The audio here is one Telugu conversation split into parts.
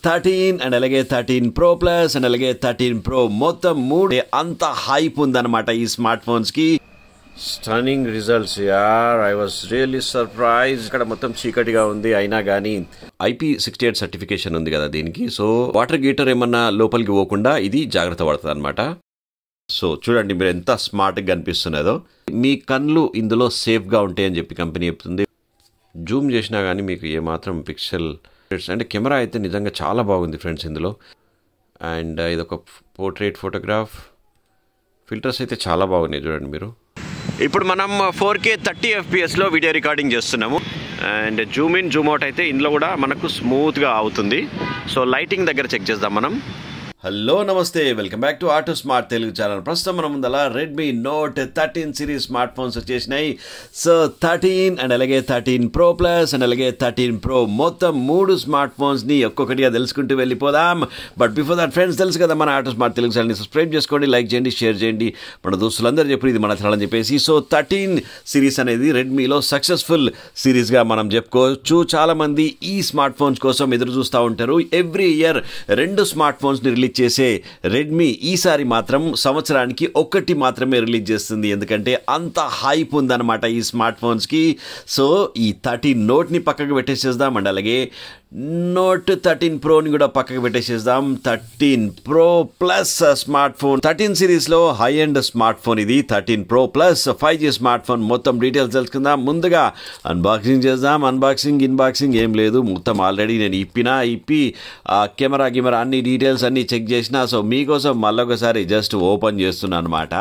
13 అండ్ అలాగే 13 Pro Plus అండ్ అలాగే 13 Pro మొత్తం మూడు అంత హైప్ ఉందన్నమాట ఈ స్మార్ట్ ఫోన్స్ కి. స్టన్నింగ్ రిజల్ట్స్ యార్, ఐ వాస్ రియల్లీ సర్ప్రైజ్. ఇక్కడ మొత్తం చీకటిగా ఉంది అయినా కానీ IP68 సర్టిఫికేషన్ ఉంది కదా దీనికి. సో వాటర్ గీటర్ ఏమన్నా లోపలికి పోకుండా ఇది జాగ్రత్త పడుతుంది అనమాట. సో చూడండి మీరు ఎంత స్మార్ట్గా కనిపిస్తున్నదో. మీ కళ్ళు ఇందులో సేఫ్గా ఉంటాయని చెప్పి కంపెనీ చెప్తుంది. జూమ్ చేసినా కానీ మీకు ఏమాత్రం పిక్సెల్ అంటే కెమెరా అయితే నిజంగా చాలా బాగుంది ఫ్రెండ్స్ ఇందులో. అండ్ ఇదొక పోర్ట్రేట్ ఫోటోగ్రాఫ్. ఫిల్టర్స్ అయితే చాలా బాగున్నాయి చూడండి మీరు. ఇప్పుడు మనం 4K 30 FPS వీడియో రికార్డింగ్ చేస్తున్నాము. And Zoom in Zoom out అయితే ఇందులో కూడా మనకు స్మూత్గా అవుతుంది. సో లైటింగ్ దగ్గర చెక్ చేద్దాం మనం. హలో నమస్తే, welcome back to auto smart Telugu channel. ప్రస్తుతం మనం ముందల Redmi Note 13 series smart phones వచ్చేసినాయి. సో 13 అండ్ అలాగే 13 Pro Plus అండ్ అలాగే 13 Pro మొత్తం మూడు స్మార్ట్ ఫోన్స్ని ఒక్కొక్కటిగా తెలుసుకుంటూ వెళ్ళిపోదాం. బట్ బిఫోర్ దట్ ఫ్రెండ్స్, తెలుసు కదా మన ఆటో స్మార్ట్ తెలుగు ఛానల్ని సబ్స్క్రైబ్ చేసుకోండి, లైక్ చేయండి, షేర్ చేయండి. మన దోస్తులందరూ చెప్పి ఇది మన ఛానల్ అని చెప్పేసి. సో 13 సిరీస్ అనేది రెడ్మీలో సక్సెస్ఫుల్ సిరీస్గా మనం చెప్పుకోవచ్చు. చాలామంది ఈ స్మార్ట్ ఫోన్స్ కోసం ఎదురు చూస్తూ ఉంటారు. ఎవ్రీ ఇయర్ 2 స్మార్ట్ ఫోన్స్ని రిలీజ్ చేసే రెడ్మీ ఈసారి మాత్రం సంవత్సరానికి ఒకటి మాత్రమే రిలీజ్ చేస్తుంది. ఎందుకంటే అంత హైప్ ఉందన్నమాట ఈ స్మార్ట్ ఫోన్స్కి. సో ఈ 13 నోట్ని పక్కకు పెట్టేసేద్దాం అండ్ అలాగే నోట్ 13 ప్రోని కూడా పక్కకు పెట్టేసేద్దాం. 13 Pro Plus స్మార్ట్ ఫోన్ 13 సిరీస్లో హై ఎండ్ స్మార్ట్ ఫోన్ ఇది. 13 Pro Plus 5G smart phone మొత్తం డీటెయిల్స్ తెలుసుకుందాం. ముందుగా అన్బాక్సింగ్ చేద్దాం. ఇన్బాక్సింగ్ ఏం లేదు, మొత్తం ఆల్రెడీ నేను ఇప్పి కెమెరా అన్ని డీటెయిల్స్ అన్నీ చెక్ చేసిన. సో మీకోసం మళ్ళొకసారి జస్ట్ ఓపెన్ చేస్తున్నాను అనమాట.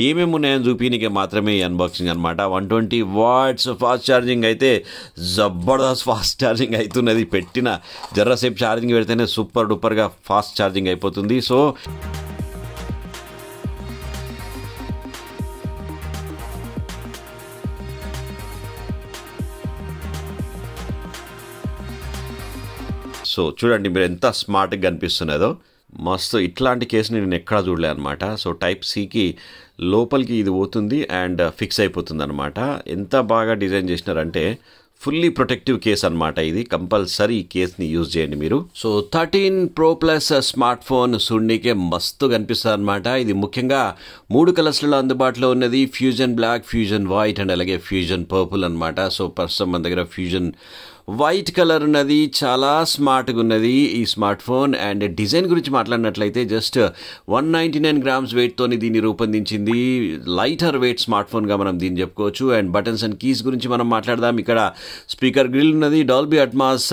ఏమేమి ఉన్నాయని చూపించే మాత్రమే ఈ అన్బాక్సింగ్ అనమాట. 120 watts ఫాస్ట్ ఛార్జింగ్ అయితే జబర్దస్త్ ఫాస్ట్ ఛార్జింగ్ అవుతున్నది. పెట్టిన జర్రసేపు ఛార్జింగ్ పెడితేనే సూపర్ డూపర్గా ఫాస్ట్ ఛార్జింగ్ అయిపోతుంది. సో చూడండి మీరు ఎంత స్మార్ట్గా కనిపిస్తున్నదో. మస్తు ఇట్లాంటి కేసుని నేను ఎక్కడా చూడలే అనమాట. సో టైప్ సికి లోపలికి ఇది పోతుంది అండ్ ఫిక్స్ అయిపోతుంది అనమాట. ఎంత బాగా డిజైన్ చేసినారంటే ఫుల్లీ ప్రొటెక్టివ్ కేస్ అనమాట ఇది. కంపల్సరీ ఈ కేస్ని యూజ్ చేయండి మీరు. So 13 Pro Plus smart phone చూడనీకే మస్తు కనిపిస్తుంది అనమాట. ఇది ముఖ్యంగా 3 కలర్స్లలో అందుబాటులో ఉన్నది. Fusion black, fusion white and అలాగే ఫ్యూజన్ పర్పుల్ అనమాట. సో ప్రస్తుతం మన దగ్గర ఫ్యూజన్ వైట్ కలర్ ఉన్నది. చాలా స్మార్ట్గా ఉన్నది ఈ స్మార్ట్ ఫోన్. అండ్ డిజైన్ గురించి మాట్లాడినట్లయితే జస్ట్ 199 grams వెయిట్తోని దీన్ని రూపొందించింది. లైటర్ వెయిట్ స్మార్ట్ ఫోన్గా మనం దీన్ని చెప్పుకోవచ్చు. అండ్ బటన్స్ అండ్ కీస్ గురించి మనం మాట్లాడదాం. ఇక్కడ స్పీకర్ గ్రిల్ ఉన్నది. డాల్బీ అట్మాస్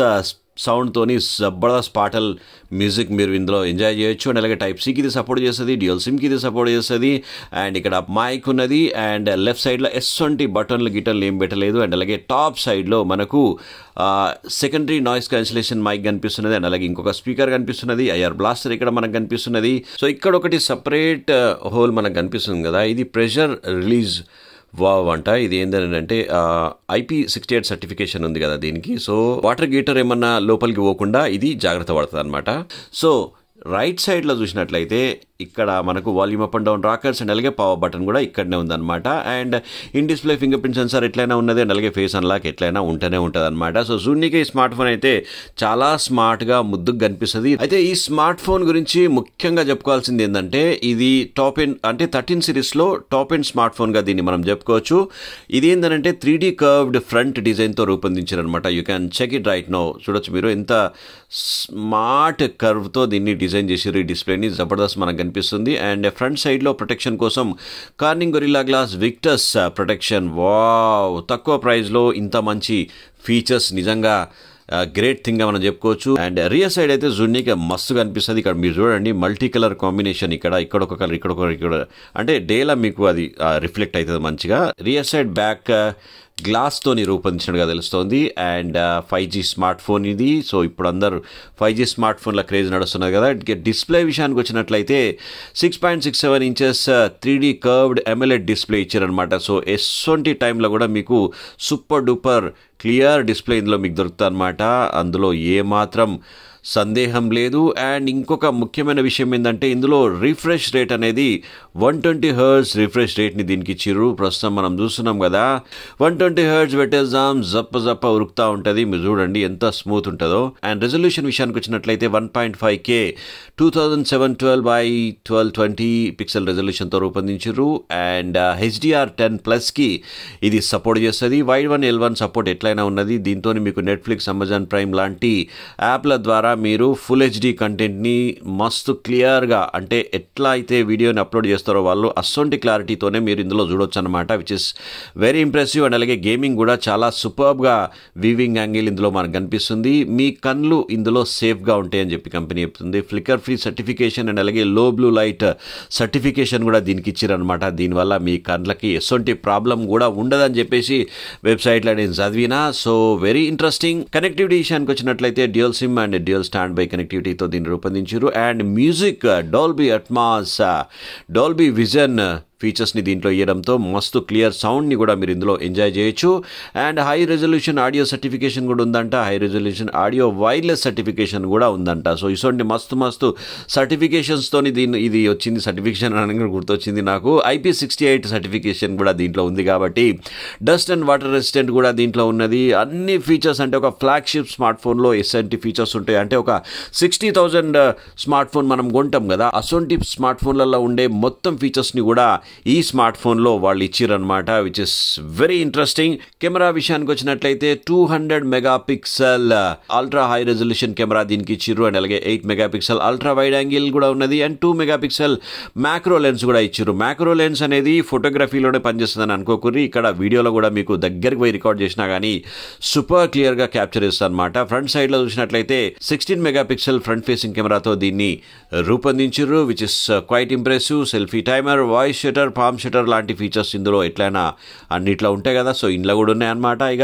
సౌండ్తోని జబర్దస్త్ పాటల్ మ్యూజిక్ మీరు ఇందులో ఎంజాయ్ చేయొచ్చు. అండ్ అలాగే టైప్ సికి ఇది సపోర్ట్ చేస్తుంది, డ్యూయల్ సిమ్కి ఇది సపోర్ట్ చేస్తుంది. అండ్ ఇక్కడ మైక్ ఉన్నది. అండ్ లెఫ్ట్ సైడ్లో S20 బటన్లు గిటన్లు ఏం పెట్టలేదు. అండ్ అలాగే టాప్ సైడ్లో మనకు సెకండరీ నాయిస్ క్యాన్సిలేషన్ మైక్ కనిపిస్తున్నది. అండ్ అలాగే ఇంకొక స్పీకర్ కనిపిస్తున్నది. IR బ్లాస్టర్ ఇక్కడ మనకు కనిపిస్తున్నది. సో ఇక్కడ ఒకటి సపరేట్ హోల్ మనకు కనిపిస్తుంది కదా, ఇది ప్రెషర్ రిలీజ్ వావ్ అంట. ఇది ఏంటంటే IP68 సర్టిఫికేషన్ ఉంది కదా దీనికి. సో వాటర్ గీటర్ ఏమన్నా లోపలికి పోకుండా ఇది జాగ్రత్త పడుతుంది అనమాట. సో రైట్ సైడ్లో చూసినట్లయితే ఇక్కడ మనకు volume up and down rockers and అలాగే పవర్ బటన్ కూడా ఇక్కడనే ఉందన్నమాట. And in display finger print censor ఎట్లయినా ఉన్నది. అండ్ అలాగే ఫేస్ అన్లాక్ ఎట్లయినా ఉంటూనే ఉంటుంది అనమాట. సో జూనికే ఈ స్మార్ట్ ఫోన్ అయితే చాలా స్మార్ట్గా ముద్దుగా కనిపిస్తుంది. అయితే ఈ స్మార్ట్ ఫోన్ గురించి ముఖ్యంగా చెప్పుకోవాల్సింది ఏంటంటే ఇది టాప్ ఎండ్ అంటే 13 సిరీస్లో టాప్ ఎండ్ స్మార్ట్ ఫోన్గా దీన్ని మనం చెప్పుకోవచ్చు. ఇది ఏంటంటే 3D కర్వ్డ్ ఫ్రంట్ డిజైన్తో రూపొందించారనమాట. You can check it right now. చూడొచ్చు మీరు ఎంత స్మార్ట్ కర్వ్తో దీన్ని డిజైన్ చేసారు. ఈ డిస్ప్లేని జబర్దస్త్ మనకు కనిపిస్తుంది. అండ్ ఫ్రంట్ సైడ్లో ప్రొటెక్షన్ కోసం Corning Gorilla Glass Victus protection. Wow, తక్కువ ప్రైస్లో ఇంత మంచి ఫీచర్స్ నిజంగా గ్రేట్ థింగ్గా మనం చెప్పుకోవచ్చు. అండ్ రియర్ సైడ్ అయితే జున్నీగా మస్తుగా అనిపిస్తుంది. ఇక్కడ మీరు చూడండి మల్టీ కలర్ కాంబినేషన్. ఇక్కడ ఒక కలర్, ఇక్కడ అంటే డేలా మీకు అది రిఫ్లెక్ట్ అవుతుంది మంచిగా. రియర్ సైడ్ బ్యాక్ గ్లాస్తోని రూపొందించినట్టుగా తెలుస్తోంది. అండ్ 5G స్మార్ట్ ఫోన్ ఇది. సో ఇప్పుడు అందరూ 5G స్మార్ట్ ఫోన్ల క్రేజ్ నడుస్తున్నది కదా. డిస్ప్లే విషయానికి వచ్చినట్లయితే 6.67 inches 3D curved AMOLED display ఇచ్చారనమాట. సో S20 టైంలో కూడా మీకు సూపర్ డూపర్ క్లియర్ డిస్ప్లే ఇందులో మీకు దొరుకుతుంది అనమాట. అందులో ఏమాత్రం సందేహం లేదు. అండ్ ఇంకొక ముఖ్యమైన విషయం ఏంటంటే ఇందులో రిఫ్రెష్ రేట్ అనేది 120 హెర్ట్జ్ రిఫ్రెష్ రేట్ని దీనికి ఇచ్చిర్రు. ప్రస్తుతం మనం చూస్తున్నాం కదా, 120 హెర్ట్జ్ పెట్టేద్దాం, జప్ప ఉరుకుతా ఉంటుంది. మీరు చూడండి ఎంత స్మూత్ ఉంటుందో. అండ్ రెజల్యూషన్ విషయానికి వచ్చినట్లయితే 1.5K 2712x1220 పిక్సెల్ రెజల్యూషన్తో రూపొందించారు. అండ్ HDR10+కి ఇది సపోర్ట్ చేస్తుంది. వైడ్ 1 L1 సపోర్ట్ ఎట్లయినా ఉన్నది. దీంతో మీకు నెట్ఫ్లిక్స్, అమెజాన్ ప్రైమ్ లాంటి యాప్ల ద్వారా మీరు ఫుల్ హెచ్డి కంటెంట్ని మస్తు క్లియర్గా, అంటే ఎట్లా అయితే వీడియోని అప్లోడ్ చేస్తారో వాళ్ళు అసొంటి క్లారిటీతోనే మీరు ఇందులో చూడొచ్చు అనమాట, which is very impressive. And అలాగే గేమింగ్ కూడా చాలా సూపర్బ్గా వీవింగ్ యాంగిల్ ఇందులో మనకు కనిపిస్తుంది. మీ కళ్ళు ఇందులో సేఫ్గా ఉంటాయని చెప్పి కంపెనీ చెప్తుంది. ఫ్లికర్ ఫ్రీ సర్టిఫికేషన్ అండ్ అలాగే లో బ్లూ లైట్ సర్టిఫికేషన్ కూడా దీనికి ఇచ్చారనమాట. దీనివల్ల మీ కళ్ళకి ఎసొంటి ప్రాబ్లం కూడా ఉండదని చెప్పేసి వెబ్సైట్లో నేను చదివినా. So very interesting. కనెక్టివిటీ విషయానికి వచ్చినట్లయితే dual SIM and dual standby కనెక్టివిటీతో దీన్ని రూపొందించారు. And music, Dolby Atmos, Dolby Vision ఫీచర్స్ని దీంట్లో ఇవ్వడంతో మస్తు క్లియర్ సౌండ్ని కూడా మీరు ఇందులో ఎంజాయ్ చేయొచ్చు. And high resolution audio certification కూడా ఉందంట. High resolution audio wireless certification కూడా ఉందంట. సో ఇటువంటి మస్తు సర్టిఫికేషన్స్తోని ఇది వచ్చింది. సర్టిఫికేషన్ అనగా గుర్తొచ్చింది నాకు, IP68 సర్టిఫికేషన్ కూడా దీంట్లో ఉంది. కాబట్టి డస్ట్ అండ్ వాటర్ రెసిస్టెంట్ కూడా దీంట్లో ఉన్నది. అన్ని ఫీచర్స్, అంటే ఒక ఫ్లాగ్షిప్ స్మార్ట్ ఫోన్లో ఎస్ఎన్టీ ఫీచర్స్ ఉంటాయి. అంటే ఒక 60,000 స్మార్ట్ ఫోన్ మనం కొంటాం కదా, అసొంటి స్మార్ట్ ఫోన్లలో ఉండే మొత్తం ఫీచర్స్ని కూడా ఈ స్మార్ట్ ఫోన్లో వాళ్ళు ఇచ్చిరనమాట, which is very interesting. Camera విషయానికి వచ్చినట్లయితే 200 megapixel ultra high resolution camera దీనికి ఇచ్చిర్రు. అండ్ అలాగే 8 మెగాపిక్సెల్ అల్ట్రా వైడ్ యాంగిల్ కూడా ఉన్నది. అండ్ 2 మెగాపిక్సెల్ మ్యాక్రో లెన్స్ కూడా ఇచ్చిర్రు. మ్యాక్రో లెన్స్ అనేది ఫోటోగ్రఫీలోనే పనిచేస్తుందని అనుకోకూరి, ఇక్కడ వీడియోలో కూడా మీకు దగ్గరికి పోయి రికార్డ్ చేసినా కానీ సూపర్ క్లియర్గా క్యాప్చర్ చేస్తుంది అనమాట. ఫ్రంట్ సైడ్లో చూసినట్లయితే 16 మెగాపిక్సెల్ ఫ్రంట్ ఫేసింగ్ కెమెరాతో దీన్ని రూపొందించిర్రు, which is quite impressive. Selfie timer, voice shutter, palm shutter లాంటి ఫీచర్స్ ఇందులో ఎట్లయినా అన్నిట్లో ఉంటాయి కదా, సో ఇంట్లో కూడా ఉన్నాయన్నమాట. ఇక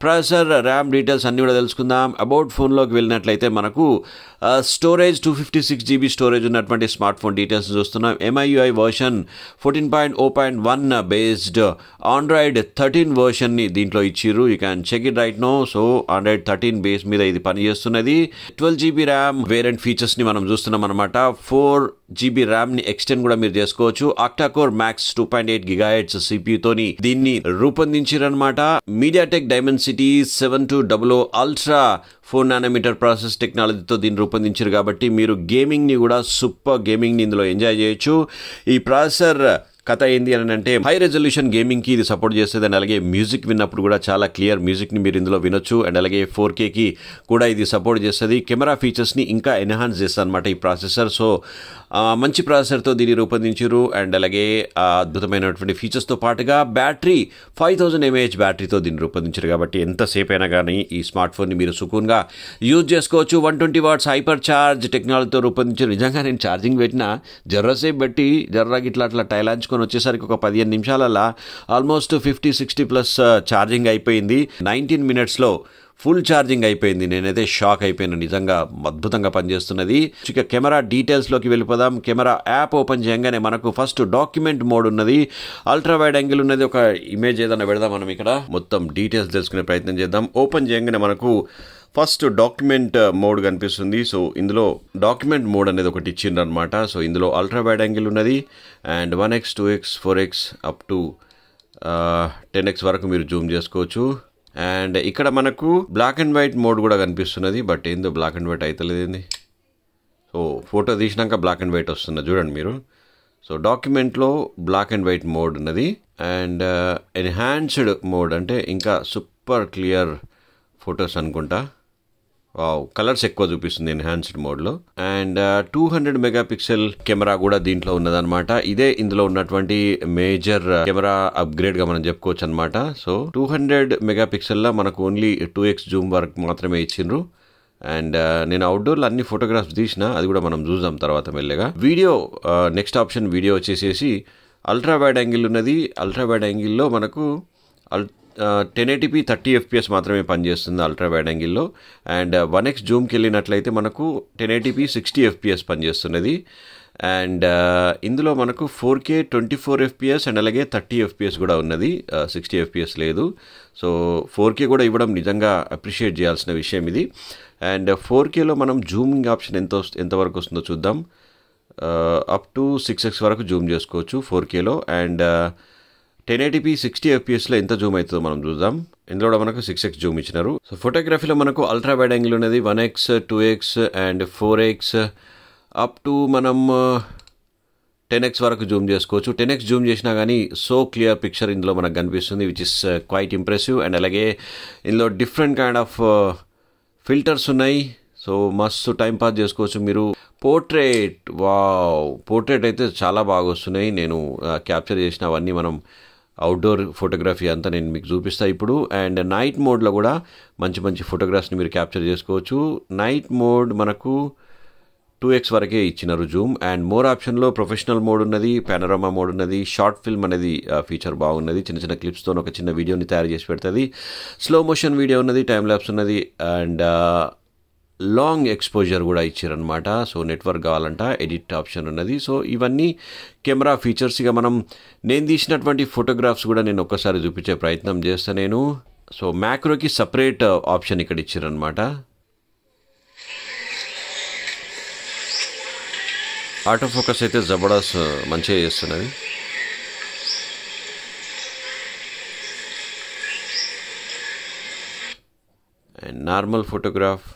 ప్రాసెసర్, ర్యామ్ డీటెయిల్స్ అన్నీ కూడా తెలుసుకుందాం. అబౌట్ ఫోన్లోకి వెళ్ళినట్లయితే మనకు స్టోరేజ్ 256GB స్టోరేజ్ ఉన్నటువంటి స్మార్ట్ ఫోన్ డీటెయిల్స్ చూస్తున్నాం. MIUI వర్షన్ 14.0.1 బేస్డ్ ఆండ్రాయిడ్ 13 వర్షన్ని దీంట్లో ఇచ్చిర్రు. You can check it right no. So Android 13 base మీద ఇది పనిచేస్తున్నది. 12GB ర్యామ్ వేరియంట్ ఫీచర్స్ని మనం చూస్తున్నాం అనమాట. 4GB ర్యామ్ని ఎక్స్టెండ్ కూడా మీరు చేసుకోవచ్చు. ఆక్టాకోర్ మ్యాక్స్ 2.8 GHz CPU-తోని దీన్ని రూపొందించారనమాట. MediaTek Dimensity 7200 ultra 4nm process టెక్నాలజీతో దీన్ని రూపొందించారు. కాబట్టి మీరు గేమింగ్ని కూడా సూపర్ గేమింగ్ని ఇందులో ఎంజాయ్ చేయొచ్చు. ఈ ప్రాసెసర్ కథ ఏంది అని అంటే హై రెజల్యూషన్ గేమింగ్కి ఇది సపోర్ట్ చేస్తుంది. అండ్ అలాగే మ్యూజిక్ విన్నప్పుడు కూడా చాలా క్లియర్ మ్యూజిక్ని మీరు ఇందులో వినొచ్చు. అండ్ అలాగే 4Kకి కూడా ఇది సపోర్ట్ చేస్తుంది. కెమెరా ఫీచర్స్ని ఇంకా ఎన్హాన్స్ చేస్తుంది అనమాట ఈ ప్రాసెసర్. సో మంచి ప్రాసెసర్తో దీన్ని రూపొందించారు. అండ్ అలాగే అద్భుతమైనటువంటి ఫీచర్స్తో పాటుగా బ్యాటరీ 5000 mAh బ్యాటరీతో దీన్ని రూపొందించారు. కాబట్టి ఎంతసేపు అయినా కానీ ఈ స్మార్ట్ ఫోన్ని మీరు సుకూన్గా యూజ్ చేసుకోవచ్చు. 120 watts హైపర్ ఛార్జ్ టెక్నాలజీతో రూపొందించారు. నిజంగా నేను ఛార్జింగ్ పెట్టినా జర్రసేపు పెట్టి జర్రాకి ఇట్లా టైలాంచుకొని వచ్చేసరికి ఒక 15 నిమిషాలలో ఆల్మోస్ట్ 50-60+ ఛార్జింగ్ అయిపోయింది. 19 minutesలో ఫుల్ ఛార్జింగ్ అయిపోయింది. నేనైతే షాక్ అయిపోయాను. నిజంగా అద్భుతంగా పనిచేస్తున్నది. ఇక కెమెరా డీటెయిల్స్లోకి వెళ్ళిపోదాం. కెమెరా యాప్ ఓపెన్ చేయగానే మనకు ఫస్ట్ డాక్యుమెంట్ మోడ్ ఉన్నది, అల్ట్రా వైడ్ యాంగిల్ ఉన్నది. ఒక ఇమేజ్ ఏదైనా పెడదాం మనం ఇక్కడ, మొత్తం డీటెయిల్స్ తెలుసుకునే ప్రయత్నం చేద్దాం. ఓపెన్ చేయగానే మనకు ఫస్ట్ డాక్యుమెంట్ మోడ్ కనిపిస్తుంది. సో ఇందులో డాక్యుమెంట్ మోడ్ అనేది ఒకటి ఇచ్చిండ్రు అనమాట. సో ఇందులో అల్ట్రా వైడ్ యాంగిల్ ఉన్నది. And 1x 2x 4x up to 10x వరకు మీరు జూమ్ చేసుకోవచ్చు. అండ్ ఇక్కడ మనకు బ్లాక్ అండ్ వైట్ మోడ్ కూడా కనిపిస్తున్నది. బట్ ఏందో బ్లాక్ అండ్ వైట్ అవుతలేదండి. సో ఫోటో తీసినాక బ్లాక్ అండ్ వైట్ వస్తున్నది చూడండి మీరు. సో డాక్యుమెంట్లో బ్లాక్ అండ్ వైట్ మోడ్ ఉన్నది. అండ్ ఎన్హాన్స్డ్ మోడ్ అంటే ఇంకా సూపర్ క్లియర్ ఫొటోస్ అనుకుంటా. కలర్స్ ఎక్కువ చూపిస్తుంది ఎన్హాన్స్డ్ మోడ్లో. అండ్ 200 మెగాపిక్సెల్ కెమెరా కూడా దీంట్లో ఉన్నదనమాట. ఇదే ఇందులో ఉన్నటువంటి మేజర్ కెమెరా అప్గ్రేడ్గా మనం చెప్పుకోవచ్చు అనమాట. సో 200 మెగాపిక్సెల్లో మనకు ఓన్లీ 2x జూమ్ వరకు మాత్రమే ఇచ్చిండ్రు. అండ్ నేను అవుట్డోర్లో అన్ని ఫోటోగ్రాఫ్స్ తీసిన, అది కూడా మనం చూద్దాం తర్వాత మెల్లగా. వీడియో నెక్స్ట్ ఆప్షన్ వీడియో వచ్చేసేసి అల్ట్రా వైడ్ యాంగిల్ ఉన్నది. అల్ట్రా వైడ్ యాంగిల్లో మనకు 1080p 30 FPS మాత్రమే పనిచేస్తుంది అల్ట్రా వైడ్ యాంగిల్లో. అండ్ 1x జూమ్కి వెళ్ళినట్లయితే మనకు 1080p 60 FPS పనిచేస్తున్నది. అండ్ ఇందులో మనకు 4K 24 FPS అండ్ అలాగే 30 FPS కూడా ఉన్నది, 60 FPS లేదు. సో 4K కూడా ఇవ్వడం నిజంగా అప్రిషియేట్ చేయాల్సిన విషయం ఇది. అండ్ 4Kలో మనం జూమింగ్ ఆప్షన్ ఎంతవరకు వస్తుందో చూద్దాం. అప్ టు 6x వరకు జూమ్ చేసుకోవచ్చు 4Kలో. అండ్ 1080p 60 fpsలో ఎంత జూమ్ అవుతుందో మనం చూద్దాం. ఇందులో కూడా మనకు 6x జూమ్ ఇచ్చినారు. సో ఫోటోగ్రఫీలో మనకు అల్ట్రా వైడ్ యాంగిల్ ఉన్నది 1x 2x and 4x up to మనం 10x వరకు జూమ్ చేసుకోవచ్చు. 10x జూమ్ చేసినా కానీ సో క్లియర్ పిక్చర్ ఇందులో మనకు కనిపిస్తుంది, which is quite impressive. And అలాగే ఇందులో డిఫరెంట్ కైండ్ ఆఫ్ ఫిల్టర్స్ ఉన్నాయి. సో మస్తు టైం పాస్ చేసుకోవచ్చు మీరు. పోర్ట్రేట్ అయితే చాలా బాగా వస్తున్నాయి. నేను క్యాప్చర్ చేసిన అవన్నీ మనం అవుట్డోర్ ఫోటోగ్రఫీ అంతా నేను మీకు చూపిస్తాను ఇప్పుడు. అండ్ నైట్ మోడ్లో కూడా మంచి ఫోటోగ్రాఫ్స్ని మీరు క్యాప్చర్ చేసుకోవచ్చు. నైట్ మోడ్ మనకు 2x వరకే ఇచ్చినారు జూమ్. అండ్ మోర్ ఆప్షన్లో ప్రొఫెషనల్ మోడ్ ఉన్నది, పానోరామా మోడ్ ఉన్నది, షార్ట్ ఫిల్మ్ అనేది ఫీచర్ బాగున్నది. చిన్న క్లిప్స్తో ఒక చిన్న వీడియోని తయారు చేసి పెడుతుంది. స్లో మోషన్ వీడియో ఉన్నది, టైం ల్యాప్స్ ఉన్నది అండ్ లాంగ్ ఎక్స్పోజర్ కూడా ఇచ్చారనమాట. సో నెట్వర్క్ కావాలంట, ఎడిట్ ఆప్షన్ ఉన్నది. సో ఇవన్నీ కెమెరా ఫీచర్స్. ఇక నేను తీసినటువంటి ఫోటోగ్రాఫ్స్ కూడా నేను ఒక్కసారి చూపించే ప్రయత్నం చేస్తాను నేను. సో మ్యాక్రోకి సపరేట్ ఆప్షన్ ఇక్కడ ఇచ్చారనమాట. ఆటో ఫోకస్ అయితే జబర్దస్త్ మంచిగా చేస్తున్నది. అండ్ నార్మల్ ఫోటోగ్రాఫ్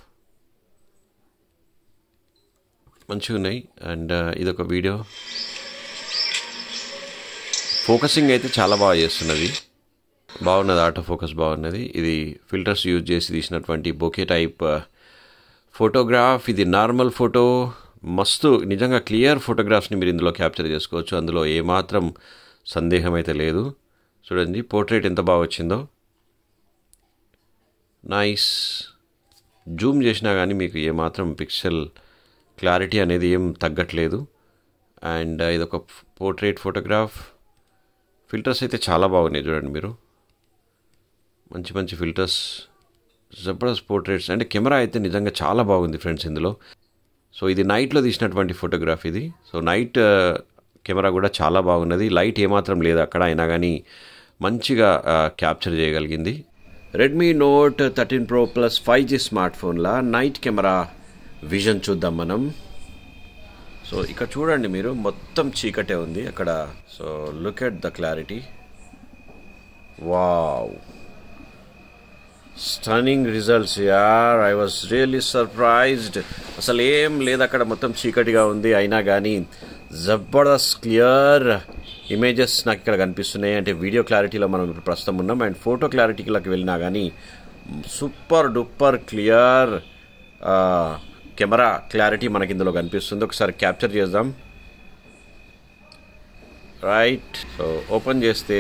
మంచిగా ఉన్నాయి. అండ్ ఇదొక వీడియో. ఫోకసింగ్ అయితే చాలా బాగా చేస్తున్నది, బాగున్నది. ఆటో ఫోకస్ బాగున్నది. ఇది ఫిల్టర్స్ యూజ్ చేసి తీసినటువంటి బొకే టైప్ ఫోటోగ్రాఫ్. ఇది నార్మల్ ఫోటో. మస్తు నిజంగా క్లియర్ ఫోటోగ్రాఫ్స్ని మీరు ఇందులో క్యాప్చర్ చేసుకోవచ్చు. అందులో ఏమాత్రం సందేహం అయితే లేదు. చూడండి పోర్ట్రేట్ ఎంత బాగా వచ్చిందో. నైస్. జూమ్ చేసినా కానీ మీకు ఏమాత్రం పిక్సెల్ క్లారిటీ అనేది ఏం తగ్గట్లేదు. అండ్ ఇదొక పోర్ట్రేట్ ఫోటోగ్రాఫ్. ఫిల్టర్స్ అయితే చాలా బాగున్నాయి చూడండి మీరు. మంచి ఫిల్టర్స్, జబర్దస్త్ పోర్ట్రేట్స్. అంటే కెమెరా అయితే నిజంగా చాలా బాగుంది ఫ్రెండ్స్ ఇందులో. సో ఇది నైట్లో తీసినటువంటి ఫోటోగ్రాఫ్ ఇది. సో నైట్ కెమెరా కూడా చాలా బాగున్నది. లైట్ ఏమాత్రం లేదు అక్కడ, అయినా కానీ మంచిగా క్యాప్చర్ చేయగలిగింది. Redmi Note 13 Pro Plus 5G smart ఫోన్లో నైట్ కెమెరా విజన్ చూద్దాం మనం. సో ఇక్కడ చూడండి మీరు, మొత్తం చీకటే ఉంది అక్కడ. So look at the clarity. Wow, stunning results యార్. I was really surprised. అసలు ఏం లేదు అక్కడ, మొత్తం చీకటిగా ఉంది, అయినా కానీ జబర్దస్త్ క్లియర్ ఇమేజెస్ నాకు ఇక్కడ కనిపిస్తున్నాయి. అంటే వీడియో క్లారిటీలో మనం ఇప్పుడు ప్రస్తుతం ఉన్నాం. అండ్ ఫోటో క్లారిటీలోకి వెళ్ళినా కానీ super duper clear camera clarity మనకి ఇందులో కనిపిస్తుంది. ఒకసారి క్యాప్చర్ చేద్దాం. రైట్. సో ఓపెన్ చేస్తే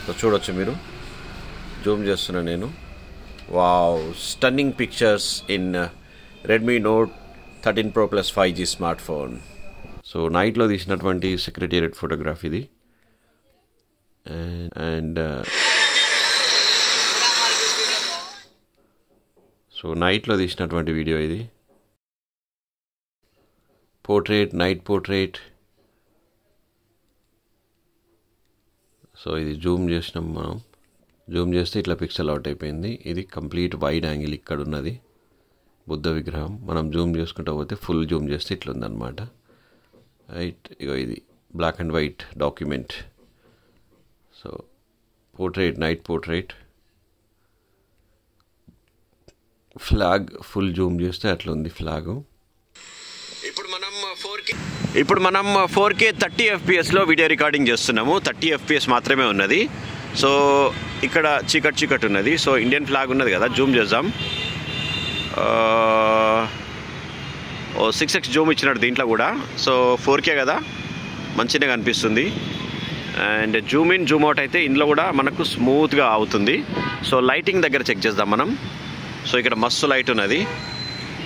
సో చూడొచ్చు మీరు. జూమ్ చేస్తున్నా నేను. Wow, stunning pictures in Redmi Note 13 Pro Plus 5G smart phone. So నైట్లో తీసినటువంటి సెక్రటేరియట్ ఫోటోగ్రాఫ్ ఇది. అండ్ సో నైట్లో తీసినటువంటి వీడియో ఇది. Portrait, night portrait. సో ఇది జూమ్ చేసినాం మనం. జూమ్ చేస్తే ఇట్లా పిక్సెల్ అవుట్ అయిపోయింది. ఇది కంప్లీట్ వైడ్ యాంగిల్ ఇక్కడ ఉన్నది బుద్ధ విగ్రహం. మనం జూమ్ చేసుకుంటూ పోతే ఫుల్ జూమ్ చేస్తే ఇట్లా ఉందన్నమాట. రైట్. ఇగో ఇది black and white document. So portrait, night portrait. Flag full zoom చేస్తే అట్లా ఉంది ఫ్లాగు. ఇప్పుడు మనం 4K 30 FPSలో వీడియో రికార్డింగ్ చేస్తున్నాము. 30 FPS మాత్రమే ఉన్నది. సో ఇక్కడ చీకట్ ఉన్నది. సో ఇండియన్ ఫ్లాగ్ ఉన్నది కదా, జూమ్ చేద్దాం. 6x జూమ్ ఇచ్చినట్టు దీంట్లో కూడా. సో 4K కదా, మంచిగా కనిపిస్తుంది. And Zoom in Zoom out అయితే ఇందులో కూడా మనకు స్మూత్గా అవుతుంది. సో లైటింగ్ దగ్గర చెక్ చేద్దాం మనం. సో ఇక్కడ మస్తు లైట్ ఉన్నది.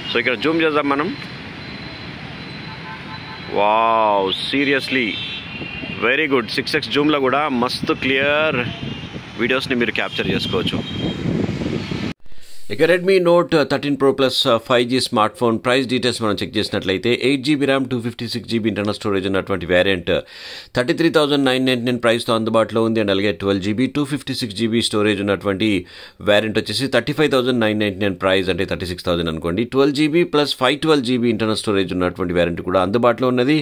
సో ఇక్కడ జూమ్ చేద్దాం మనం. Wow, seriously very good. 6x జూమ్లో కూడా మస్తు క్లియర్ వీడియోస్ని మీరు క్యాప్చర్ చేసుకోవచ్చు. ఇక Redmi Note 13 Pro Plus 5G smart phone price details మనం చెక్ చేసినట్లయితే 8GB RAM 256GB internal storage ఉన్నటువంటి వేరియంట్ 33,999 ప్రైస్తో అందుబాటులో ఉంది. అండ్ అలాగే 12GB 256GB స్టోరేజ్ ఉన్నటువంటి వేరియంట్ వచ్చేసి 35,999 ప్రైస్, అంటే 36,000 అనుకోండి. 12GB plus 512GB internal storage ఉన్నటువంటి వేరియంట్ కూడా అందుబాటులో ఉన్నది.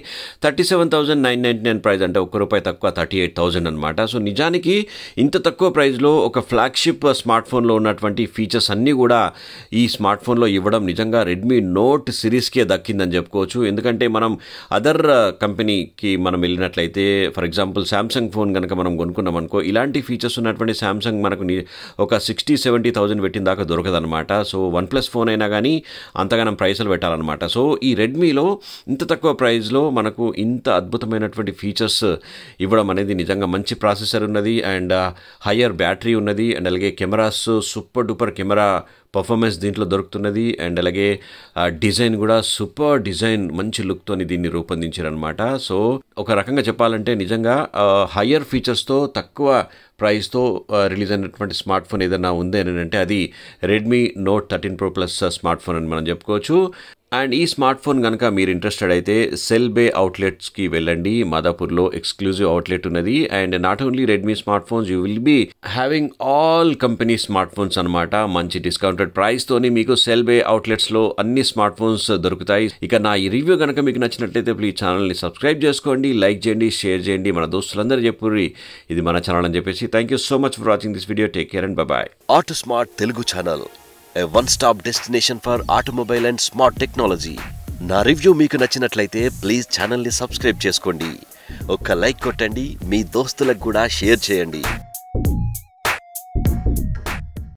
37,999 ప్రైస్, అంటే ₹1 తక్కువ 38,000 అనమాట. సో నిజానికి ఇంత తక్కువ ప్రైస్లో ఒక ఫ్లాగ్షిప్ స్మార్ట్ ఫోన్లో ఉన్నటువంటి ఫీచర్స్ అన్నీ కూడా ఈ స్మార్ట్ ఫోన్లో ఇవ్వడం నిజంగా రెడ్మీ నోట్ సిరీస్కే దక్కిందని చెప్పుకోవచ్చు. ఎందుకంటే మనం అదర్ కంపెనీకి మనం వెళ్ళినట్లయితే, ఫర్ ఎగ్జాంపుల్ శాంసంగ్ ఫోన్ కనుక మనం కొనుక్కున్నాం అనుకో, ఇలాంటి ఫీచర్స్ ఉన్నటువంటి శాంసంగ్ మనకు ఒక 60-70,000 పెట్టిన దాకా దొరకదనమాట. సో OnePlus ఫోన్ అయినా కానీ అంతగానం ప్రైసులు పెట్టాలన్నమాట. సో ఈ రెడ్మీలో ఇంత తక్కువ ప్రైస్లో మనకు ఇంత అద్భుతమైనటువంటి ఫీచర్స్ ఇవ్వడం అనేది నిజంగా మంచి ప్రాసెసర్ ఉన్నది, అండ్ హయ్యర్ బ్యాటరీ ఉన్నది, అండ్ అలాగే cameras super duper camera performance దీంట్లో దొరుకుతున్నది. అండ్ అలాగే డిజైన్ కూడా సూపర్ డిజైన్, మంచి లుక్తోని దీన్ని రూపొందించారనమాట. సో ఒక రకంగా చెప్పాలంటే నిజంగా హయ్యర్ ఫీచర్స్తో తక్కువ ప్రైస్తో రిలీజ్ అయినటువంటి స్మార్ట్ ఫోన్ ఏదైనా ఉంది అని అంటే అది Redmi Note 13 Pro Plus smart phone అని మనం చెప్పుకోవచ్చు. అండ్ ఈ స్మార్ట్ ఫోన్ కనుక మీరు ఇంట్రెస్టెడ్ అయితే సెల్ బే అవుట్లెట్స్కి వెళ్ళండి. మాదాపూర్లో ఎక్స్క్లూజివ్ అవుట్లెట్ ఉన్నది. And not only Redmi smart phones, you will be having all company smart phones అనమాట. మంచి డిస్కౌంటెడ్ ప్రైస్తోని మీకు సెల్ బే అవుట్లెట్స్లో అన్ని స్మార్ట్ ఫోన్స్ దొరుకుతాయి. ఇక నా ఈ రివ్యూ కనుక మీకు నచ్చినట్లయితే ప్లీజ్ ఛానల్ని సబ్స్క్రైబ్ చేసుకోండి, లైక్ చేయండి, షేర్ చేయండి, మన దోస్తులందరూ చెప్పుర్రి ఇది మన ఛానల్ అని చెప్పేసి. Thank you so much for watching this video. Take care and by. Auto smart Telugu channel, a one-stop destination for automobile and smart technology. నా రివ్యూ మీకు నచ్చినట్లయితే ప్లీజ్ ఛానల్ని సబ్స్క్రైబ్ చేసుకోండి, ఒక్క లైక్ కొట్టండి, మీ దోస్తులకు కూడా షేర్ చేయండి.